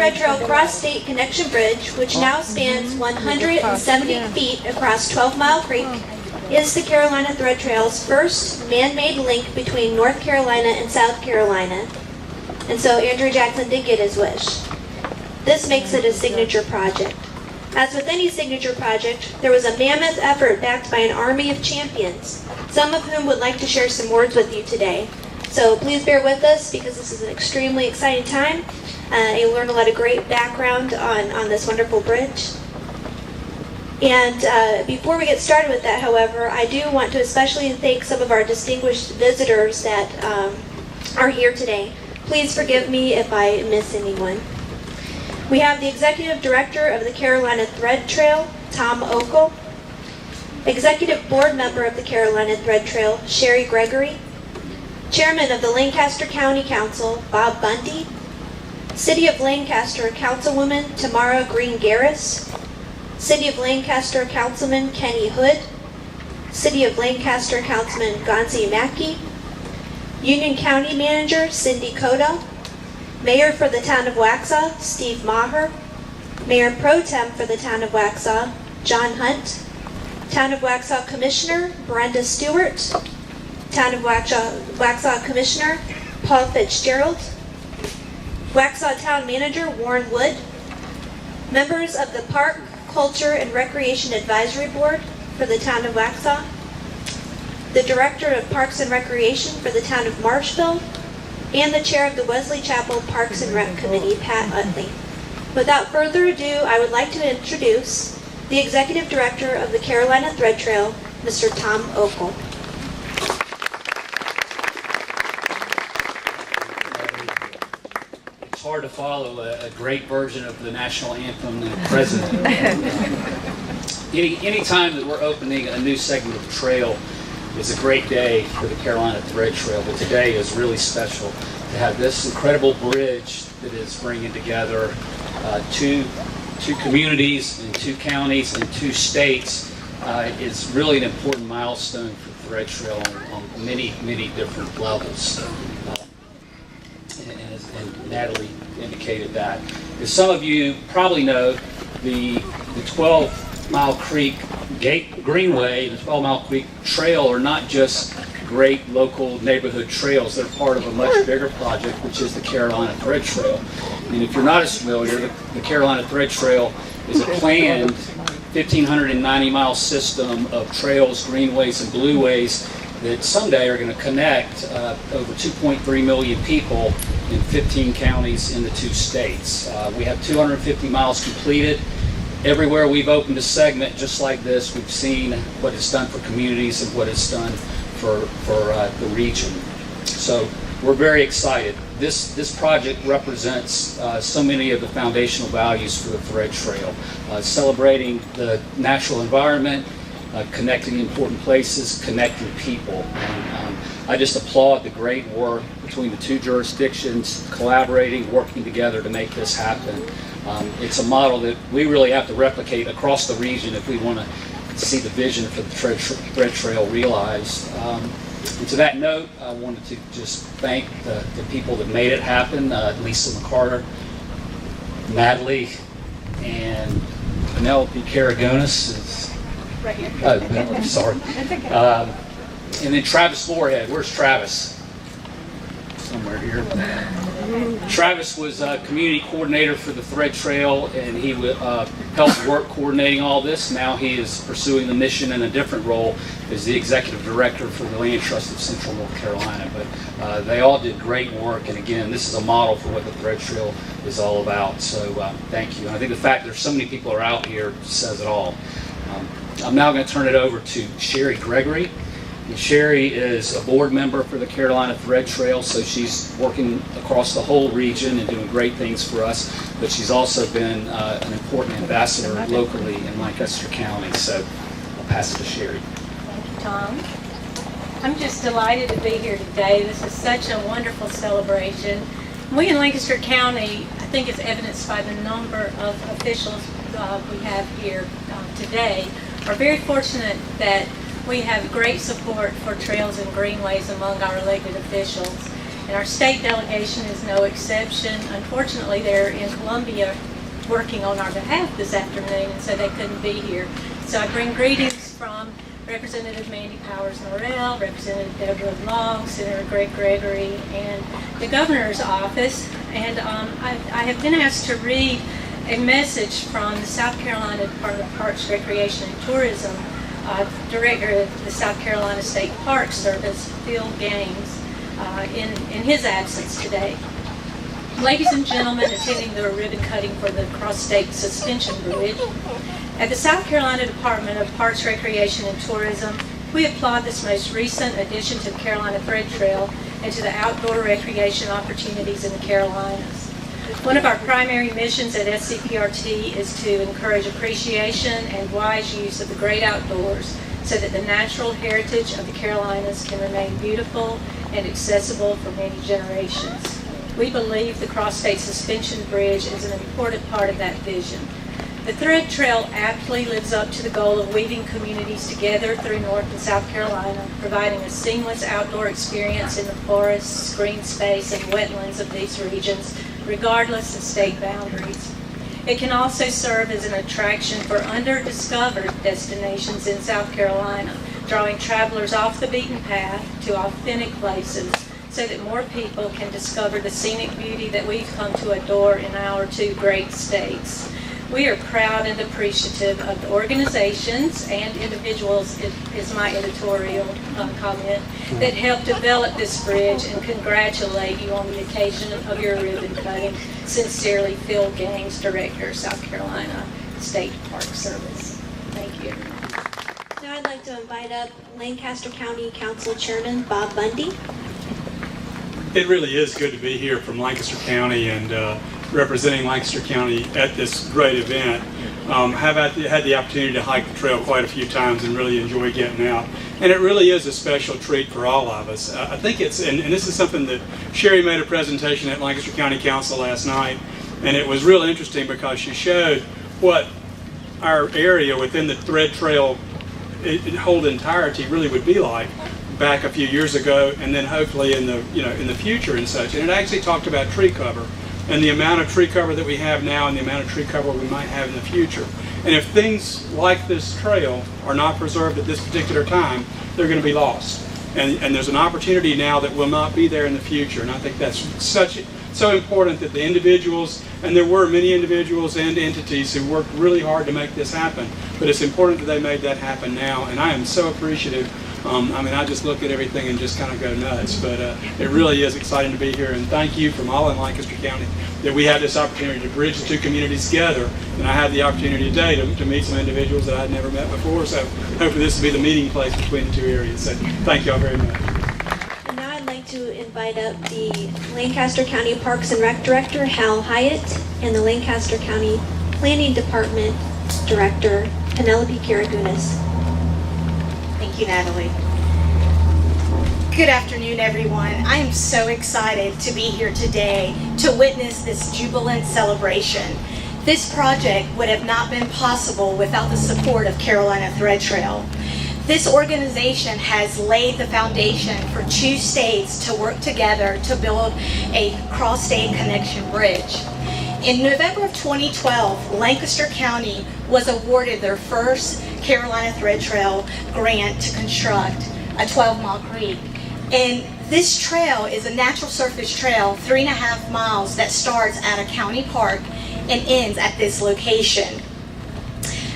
Thread Trail Cross-State Connection Bridge, which now spans 170 feet across 12 Mile Creek, is the Carolina Thread Trail's first man-made link between North Carolina and South Carolina. And so Andrew Jackson did get his wish. This makes it a signature project. As with any signature project, there was a mammoth effort backed by an army of champions, some of whom would like to share some words with you today. So please bear with us because this is an extremely exciting time. You'll learn a lot of great background on this wonderful bridge. And before we get started with that, however, I do want to especially thank some of our distinguished visitors that are here today. Please forgive me if I miss anyone. We have the Executive Director of the Carolina Thread Trail, Tom Okel. Executive Board Member of the Carolina Thread Trail, Sherry Gregory. Chairman of the Lancaster County Council, Bob Bundy. City of Lancaster Councilwoman Tamara Green Garris. City of Lancaster Councilman Kenny Hood. City of Lancaster Councilman Gonzi Mackey. Union County Manager Cindy Cotto. Mayor for the Town of Waxhaw, Steve Maher. Mayor Pro Tem for the Town of Waxhaw, John Hunt. Town of Waxhaw Commissioner Brenda Stewart. Town of Waxhaw Commissioner Paul Fitzgerald. Waxhaw Town Manager Warren Wood. Members of the Park, Culture, and Recreation Advisory Board for the Town of Waxhaw. The Director of Parks and Recreation for the Town of Marshville. And the Chair of the Wesley Chapel Parks and Rec Committee, Pat Utley. Without further ado, I would like to introduce the Executive Director of the Carolina Thread Trail, Mr. Tom Okel. It's hard to follow a great version of the national anthem and the president. Any time that we're opening a new segment of trail is a great day for the Carolina Thread Trail, but today is really special to have this incredible bridge that is bringing together two communities and two counties and two states. Is really an important milestone for Thread Trail on many, many different levels. And Natalie indicated that. As some of you probably know, the 12 Mile Creek Greenway and the 12 Mile Creek Trail are not just great local neighborhood trails. They're part of a much bigger project, which is the Carolina Thread Trail. And if you're not as familiar, the Carolina Thread Trail is a planned 1,590-mile system of trails, greenways, and blueways that someday are going to connect over 2.3 million people in 15 counties in the two states. We have 250 miles completed. Everywhere we've opened a segment just like this, we've seen what it's done for communities and what it's done for the region. So we're very excited. This project represents so many of the foundational values for the Thread Trail, celebrating the natural environment, connecting important places, connecting people. And, I just applaud the great work between the two jurisdictions, collaborating, working together to make this happen. It's a model that we really have to replicate across the region if we want to see the vision for the Thread Trail realized. And to that note, I wanted to just thank the people that made it happen, Lisa McCarter, Natalie, and Penelope Karagonis is right here. Oh, Penelope, sorry. That's okay. And then Travis Moorhead. Where's Travis? Somewhere here. Travis was a community coordinator for the Thread Trail, and he helped work coordinating all this. Now he is pursuing the mission in a different role as the executive director for the Land Trust of Central North Carolina. But they all did great work, and again, this is a model for what the Thread Trail is all about. So thank you. And I think the fact there's so many people are out here says it all. I'm now going to turn it over to Sherry Gregory. And Sherry is a board member for the Carolina Thread Trail, so she's working across the whole region and doing great things for us, but she's also been an important ambassador locally in Lancaster County, so I'll pass it to Sherry. Thank you, Tom. I'm just delighted to be here today. This is such a wonderful celebration. We in Lancaster County, I think it's evidenced by the number of officials we have here today, are very fortunate that we have great support for trails and greenways among our elected officials. And our state delegation is no exception. Unfortunately, they're in Columbia working on our behalf this afternoon, and so they couldn't be here. So I bring greetings from Representative Mandy Powers-Norrell, Representative Deborah Long, Senator Greg Gregory, and the Governor's office. And I have been asked to read a message from the South Carolina Department of Parks, Recreation, and Tourism, Director of the South Carolina State Park Service, Phil Gaines, in his absence today. Ladies and gentlemen attending the ribbon cutting for the Cross-State Suspension Bridge, at the South Carolina Department of Parks, Recreation, and Tourism, we applaud this most recent addition to the Carolina Thread Trail and to the outdoor recreation opportunities in the Carolinas. One of our primary missions at SCPRT is to encourage appreciation and wise use of the great outdoors so that the natural heritage of the Carolinas can remain beautiful and accessible for many generations. We believe the Cross-State Suspension Bridge is an important part of that vision. The Thread Trail aptly lives up to the goal of weaving communities together through North and South Carolina, providing a seamless outdoor experience in the forests, green space, and wetlands of these regions, regardless of state boundaries. It can also serve as an attraction for under-discovered destinations in South Carolina, drawing travelers off the beaten path to authentic places so that more people can discover the scenic beauty that we've come to adore in our two great states. We are proud and appreciative of the organizations and individuals, is my editorial comment, that helped develop this bridge, and congratulate you on the occasion of your ribbon cutting. Sincerely, Phil Gaines, Director, South Carolina State Park Service. Thank you. Now I'd like to invite up Lancaster County Council Chairman Bob Bundy. It really is good to be here from Lancaster County and representing Lancaster County at this great event. Have had the opportunity to hike the trail quite a few times and really enjoy getting out. And it really is a special treat for all of us. I think it's, and this is something that Sherry made a presentation at Lancaster County Council last night, and it was real interesting because she showed what our area within the Thread Trail in whole entirety really would be like back a few years ago, and then hopefully in the future and such. And it actually talked about tree cover and the amount of tree cover that we have now and the amount of tree cover we might have in the future. And if things like this trail are not preserved at this particular time, they're going to be lost. And there's an opportunity now that will not be there in the future. And I think that's so important that the individuals, and there were many individuals and entities who worked really hard to make this happen, but it's important that they made that happen now. And I am so appreciative. I just look at everything and just kind of go nuts, but it really is exciting to be here, and thank you from all in Lancaster County that we have this opportunity to bridge the two communities together, and I had the opportunity today to meet some individuals that I'd never met before, so hopefully this will be the meeting place between the two areas, so thank you all very much. And now I'd like to invite up the Lancaster County Parks and Rec Director, Hal Hyatt, and the Lancaster County Planning Department Director, Penelope Karagunas. Thank you, Natalie. Good afternoon, everyone. I am so excited to be here today to witness this jubilant celebration. This project would have not been possible without the support of Carolina Thread Trail. This organization has laid the foundation for two states to work together to build a cross-state connection bridge. In November of 2012, Lancaster County was awarded their first Carolina Thread Trail grant to construct a 12-mile creek. And this trail is a natural surface trail, 3.5 miles, that starts at a county park and ends at this location.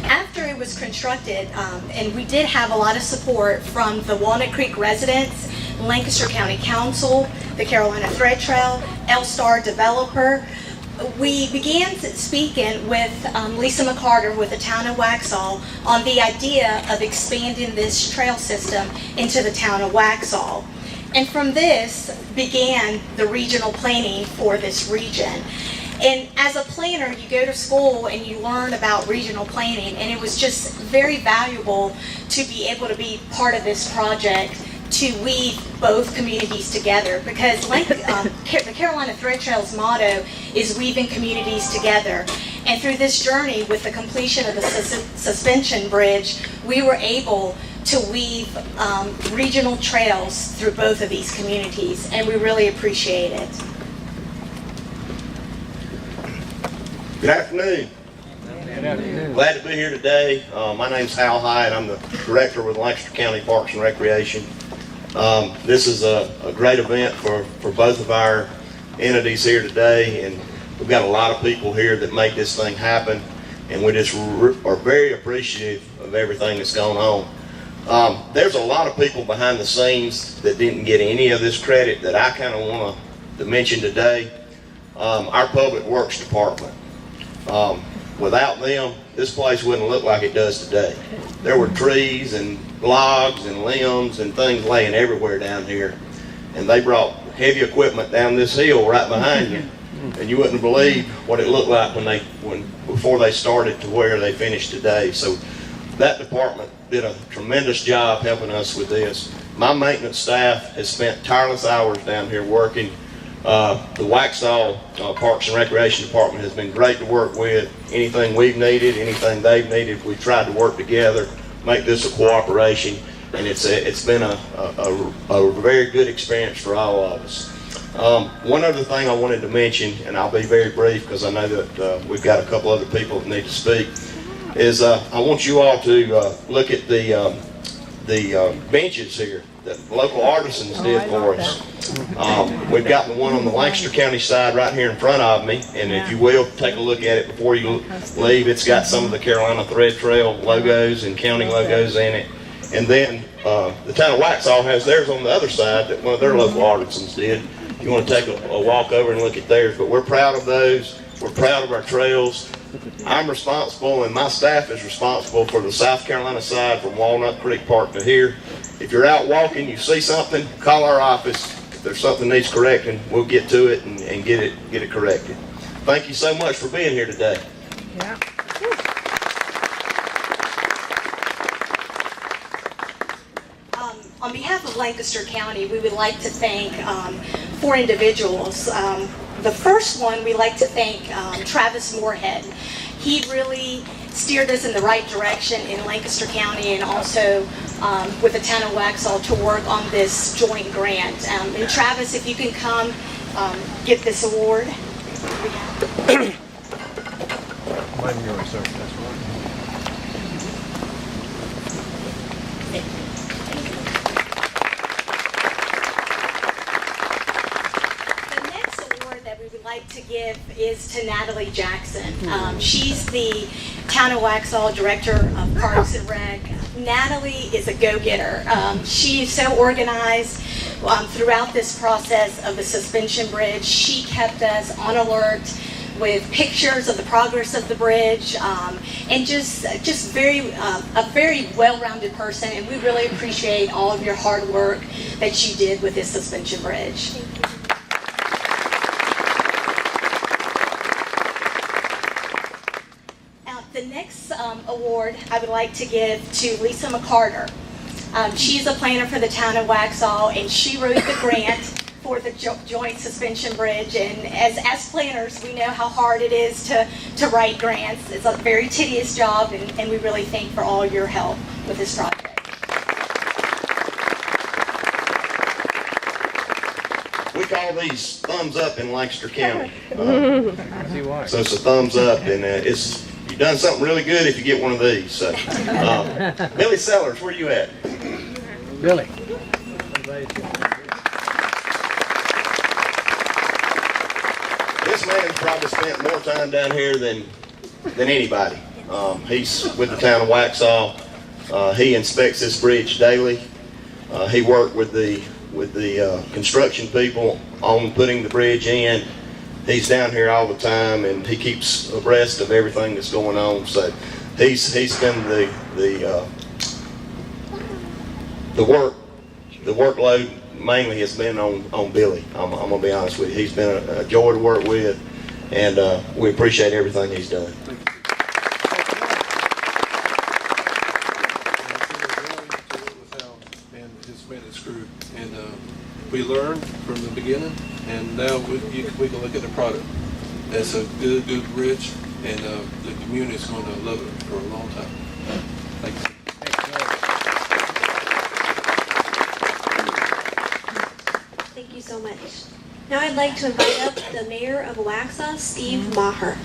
After it was constructed, and we did have a lot of support from the Walnut Creek residents, Lancaster County Council, the Carolina Thread Trail, L-Star developer, we began speaking with Lisa McCarter with the town of Waxhaw on the idea of expanding this trail system into the town of Waxhaw. And from this began the regional planning for this region. And as a planner, you go to school and you learn about regional planning, and it was just very valuable to be able to be part of this project to weave both communities together, because the Carolina Thread Trail's motto is weaving communities together. And through this journey with the completion of the suspension bridge, we were able to weave regional trails through both of these communities, and we really appreciate it. Good afternoon. Glad to be here today. My name's Hal Hyatt. I'm the director with Lancaster County Parks and Recreation. This is a great event for both of our entities here today, and we've got a lot of people here that make this thing happen, and we just are very appreciative of everything that's going on. There's a lot of people behind the scenes that didn't get any of this credit that I kind of want to mention today. Our Public Works Department. Without them, this place wouldn't look like it does today. There were trees and logs and limbs and things laying everywhere down here. And they brought heavy equipment down this hill right behind you. And you wouldn't believe what it looked like before they started to where they finished today. So that department did a tremendous job helping us with this. My maintenance staff has spent tireless hours down here working. The Waxhaw Parks and Recreation Department has been great to work with. Anything we've needed, anything they've needed, we've tried to work together, make this a cooperation, and it's been a very good experience for all of us. One other thing I wanted to mention, and I'll be very brief because I know that we've got a couple other people that need to speak, is I want you all to look at the benches here that local artisans did for us. We've got the one on the Lancaster County side right here in front of me, and if you will, take a look at it before you leave. It's got some of the Carolina Thread Trail logos and county logos in it. And then the town of Waxhaw has theirs on the other side that one of their local artisans did. If you want to take a walk over and look at theirs, but we're proud of those. We're proud of our trails. I'm responsible, and my staff is responsible for the South Carolina side from Walnut Creek Park to here. If you're out walking, you see something, call our office. If there's something needs correcting, we'll get to it and get it corrected. Thank you so much for being here today. Yeah. On behalf of Lancaster County, we would like to thank 4 individuals. The first one, we'd like to thank Travis Moorhead. He really steered us in the right direction in Lancaster County and also with the town of Waxhaw to work on this joint grant. And Travis, if you can come get this award. Mine and yours, sir. That's right. The next award that we would like to give is to Natalie Jackson. She's the Town of Waxhaw Director of Parks and Rec. Natalie is a go-getter. She's so organized throughout this process of the suspension bridge. She kept us on alert with pictures of the progress of the bridge, and just a very well-rounded person, and we really appreciate all of your hard work that you did with this suspension bridge. The next award I would like to give to Lisa McCarter. She's a planner for the town of Waxhaw, and she wrote the grant for the joint suspension bridge. And as planners, we know how hard it is to write grants. It's a very tedious job, and we really thank for all your help with this project. We call these thumbs up in Lancaster County. I see why. So it's a thumbs up, and you've done something really good if you get one of these. So, Billy Sellers, where you at? Billy. This man's probably spent more time down here than anybody. He's with the town of Waxhaw. He inspects this bridge daily. He worked with the construction people on putting the bridge in. He's down here all the time, and he keeps abreast of everything that's going on. So he's been the workload mainly has been on Billy. I'm gonna be honest with you. He's been a joy to work with, and we appreciate everything he's done. And his maintenance crew, and we learned from the beginning, and now we can look at the product. It's a good bridge, and the community is going to love it for a long time. Thank you. much. Now I'd like to invite up the mayor of Waxhaw, Steve Maher.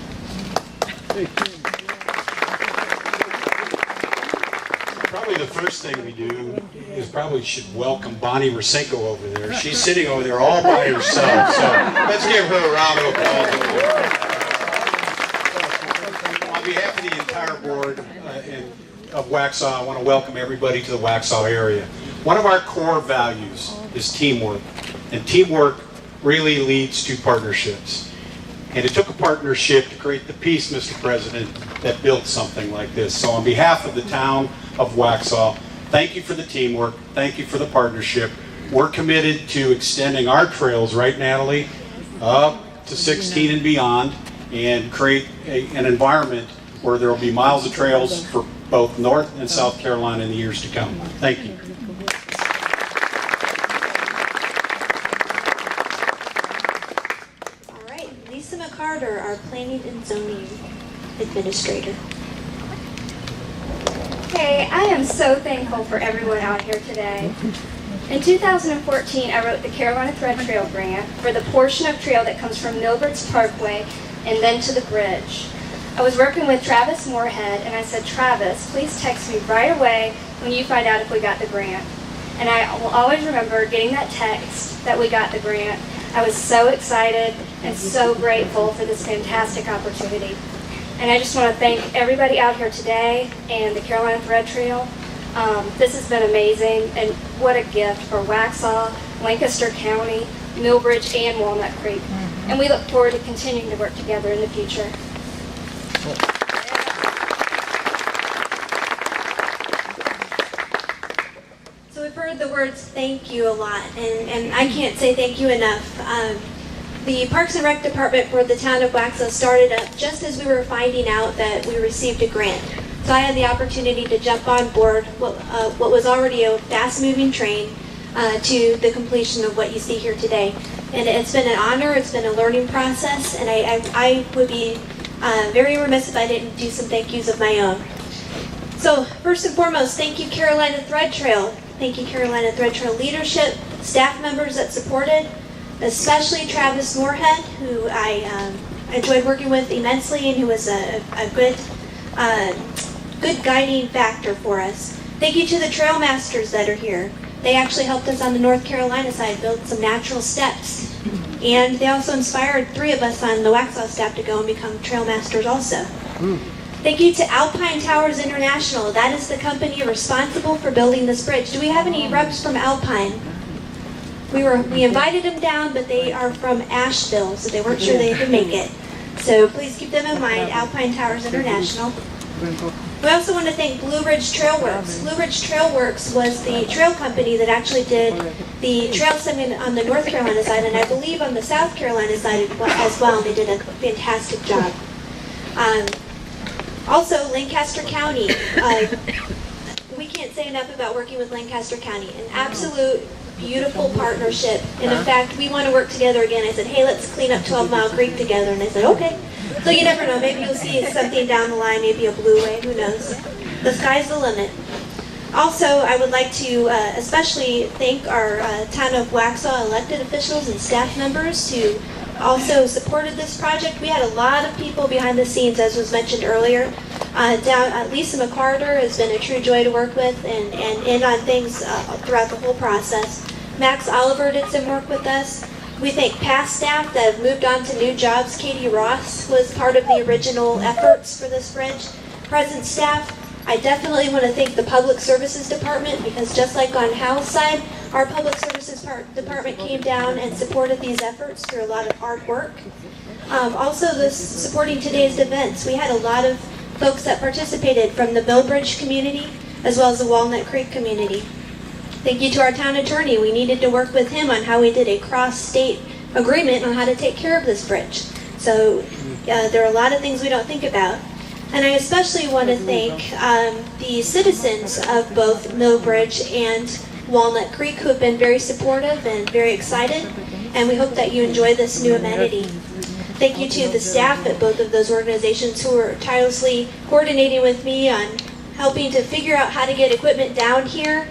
Probably the first thing we do is probably should welcome Bonnie Rosenko over there. She's sitting over there all by herself, so let's give her a round of applause. On behalf of the entire board of Waxhaw, I want to welcome everybody to the Waxhaw area. One of our core values is teamwork, and teamwork really leads to partnerships. And it took a partnership to create the peace, Mr. President, that built something like this. So on behalf of the town of Waxhaw, thank you for the teamwork, thank you for the partnership. We're committed to extending our trails, right, Natalie, up to 16 and beyond, and create an environment where there will be miles of trails for both North and South Carolina in the years to come. Thank you. Carter, our Planning and Zoning Administrator. Hey, I am so thankful for everyone out here today. In 2014, I wrote the Carolina Thread Trail grant for the portion of trail that comes from Millbridge Parkway and then to the bridge. I was working with Travis Moorhead, and I said, Travis, please text me right away when you find out if we got the grant. And I will always remember getting that text that we got the grant. I was so excited and so grateful for this fantastic opportunity. And I just want to thank everybody out here today and the Carolina Thread Trail. This has been amazing, and what a gift for Waxhaw, Lancaster County, Millbridge, and Walnut Creek. And we look forward to continuing to work together in the future. So we've heard the words thank you a lot, and I can't say thank you enough. The Parks and Rec Department for the town of Waxhaw started up just as we were finding out that we received a grant. So I had the opportunity to jump on board what was already a fast-moving train to the completion of what you see here today. And it's been an honor, it's been a learning process, and I would be very remiss if I didn't do some thank yous of my own. So first and foremost, thank you Carolina Thread Trail. Thank you Carolina Thread Trail leadership, staff members that supported, especially Travis Moorhead, who I enjoyed working with immensely and who was a good guiding factor for us. Thank you to the trail masters that are here. They actually helped us on the North Carolina side build some natural steps. And they also inspired 3 of us on the Waxhaw staff to go and become trail masters also. Thank you to Alpine Towers International. That is the company responsible for building this bridge. Do we have any reps from Alpine? We invited them down, but they are from Asheville, so they weren't sure they could make it. So please keep them in mind, Alpine Towers International. We also want to thank Blue Ridge Trail Works. Blue Ridge Trail Works was the trail company that actually did the trail segment on the North Carolina side, and I believe on the South Carolina side as well. They did a fantastic job. Also, Lancaster County. We can't say enough about working with Lancaster County. An absolute beautiful partnership. And in fact, we want to work together again. I said, hey, let's clean up 12 Mile Creek together. And they said, okay. So you never know. Maybe you'll see something down the line, maybe a blueway. Who knows? The sky's the limit. Also, I would like to especially thank our town of Waxhaw elected officials and staff members who also supported this project. We had a lot of people behind the scenes, as was mentioned earlier. Lisa McCarter has been a true joy to work with and in on things throughout the whole process. Max Oliver did some work with us. We thank past staff that have moved on to new jobs. Katie Ross was part of the original efforts for this bridge. Present staff, I definitely want to thank the Public Services Department, because just like on Hal's side, our Public Services Department came down and supported these efforts through a lot of hard work. Also, supporting today's events, we had a lot of folks that participated from the Millbridge community as well as the Walnut Creek community. Thank you to our town attorney. We needed to work with him on how we did a cross-state agreement on how to take care of this bridge. So there are a lot of things we don't think about. And I especially want to thank the citizens of both Millbridge and Walnut Creek, who have been very supportive and very excited, and we hope that you enjoy this new amenity. Thank you to the staff at both of those organizations who are tirelessly coordinating with me on helping to figure out how to get equipment down here.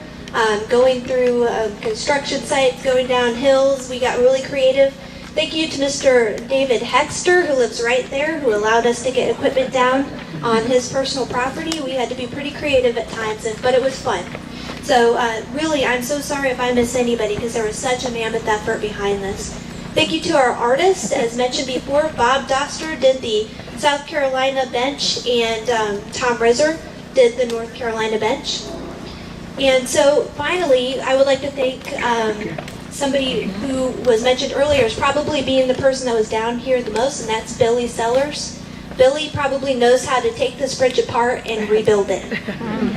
going through construction sites, going down hills. We got really creative. Thank you to Mr. David Hexter, who lives right there, who allowed us to get equipment down on his personal property. We had to be pretty creative at times, but it was fun. So really, I'm so sorry if I miss anybody, because there was such a mammoth effort behind this. Thank you to our artists. As mentioned before, Bob Doster did the South Carolina bench, and Tom Rizzer did the North Carolina bench. And so finally, I would like to thank somebody who was mentioned earlier as probably being the person that was down here the most, and that's Billy Sellers. Billy probably knows how to take this bridge apart and rebuild it.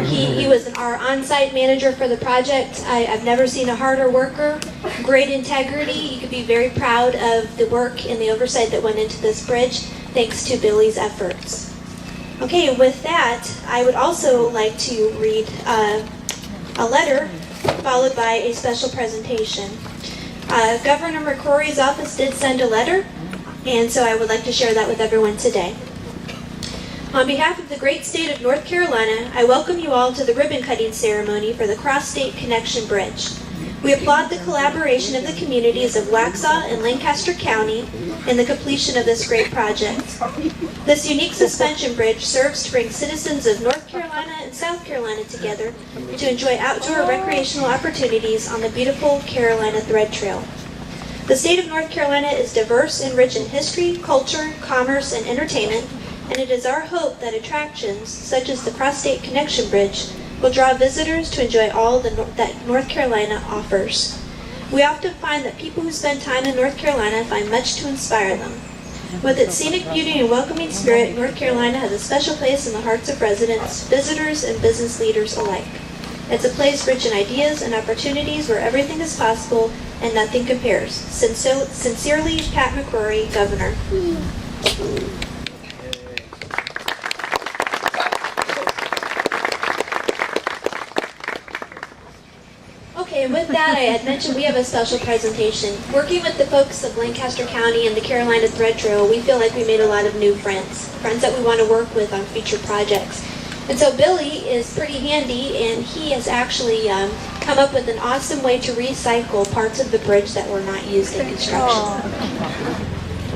He was our on-site manager for the project. I've never seen a harder worker, great integrity. You could be very proud of the work and the oversight that went into this bridge, thanks to Billy's efforts. Okay, with that, I would also like to read a letter followed by a special presentation. Governor McCrory's office did send a letter, and so I would like to share that with everyone today. On behalf of the great state of North Carolina, I welcome you all to the ribbon-cutting ceremony for the Cross-State Connection Bridge. We applaud the collaboration of the communities of Waxhaw and Lancaster County in the completion of this great project. This unique suspension bridge serves to bring citizens of North Carolina and South Carolina together to enjoy outdoor recreational opportunities on the beautiful Carolina Thread Trail. The state of North Carolina is diverse and rich in history, culture, commerce, and entertainment, and it is our hope that attractions such as the Cross-State Connection Bridge will draw visitors to enjoy all that North Carolina offers. We often find that people who spend time in North Carolina find much to inspire them. With its scenic beauty and welcoming spirit, North Carolina has a special place in the hearts of residents, visitors, and business leaders alike. It's a place rich in ideas and opportunities where everything is possible and nothing compares. Sincerely, Pat McCrory, Governor. Okay, and with that, I had mentioned we have a special presentation. Working with the folks of Lancaster County and the Carolina Thread Trail, we feel like we made a lot of new friends that we want to work with on future projects. And so Billy is pretty handy, and he has actually come up with an awesome way to recycle parts of the bridge that were not used in construction.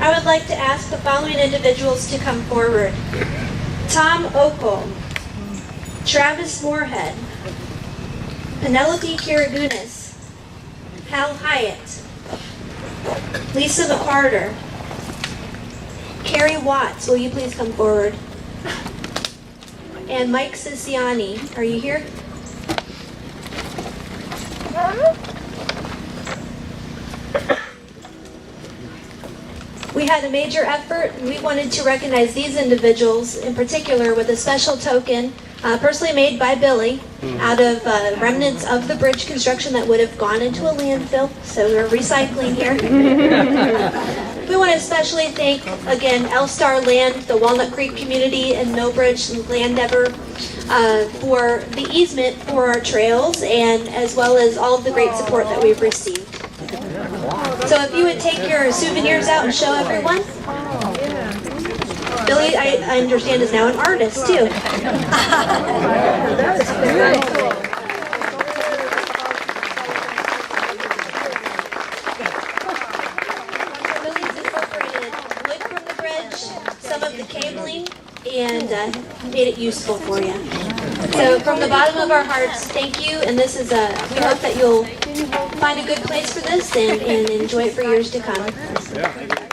I would like to ask the following individuals to come forward. Tom Okol, Travis Moorhead, Penelope Karagunis, Hal Hyatt, Lisa McCarter, Carrie Watts, will you please come forward? And Mike Siciani, are you here? We had a major effort, and we wanted to recognize these individuals in particular with a special token personally made by Billy out of remnants of the bridge construction that would have gone into a landfill, so we're recycling here. We want to especially thank, again, L-Star Land, the Walnut Creek community, and Millbridge Land Ever for the easement for our trails, and as well as all of the great support that we've received. So if you would take your souvenirs out and show everyone. Billy, I understand, is now an artist, too. That is very cool. Billy's incorporated wood from the bridge, some of the cabling, and made it useful for you. So from the bottom of our hearts, thank you, and this is we hope that you'll find a good place for this and enjoy it for years to come.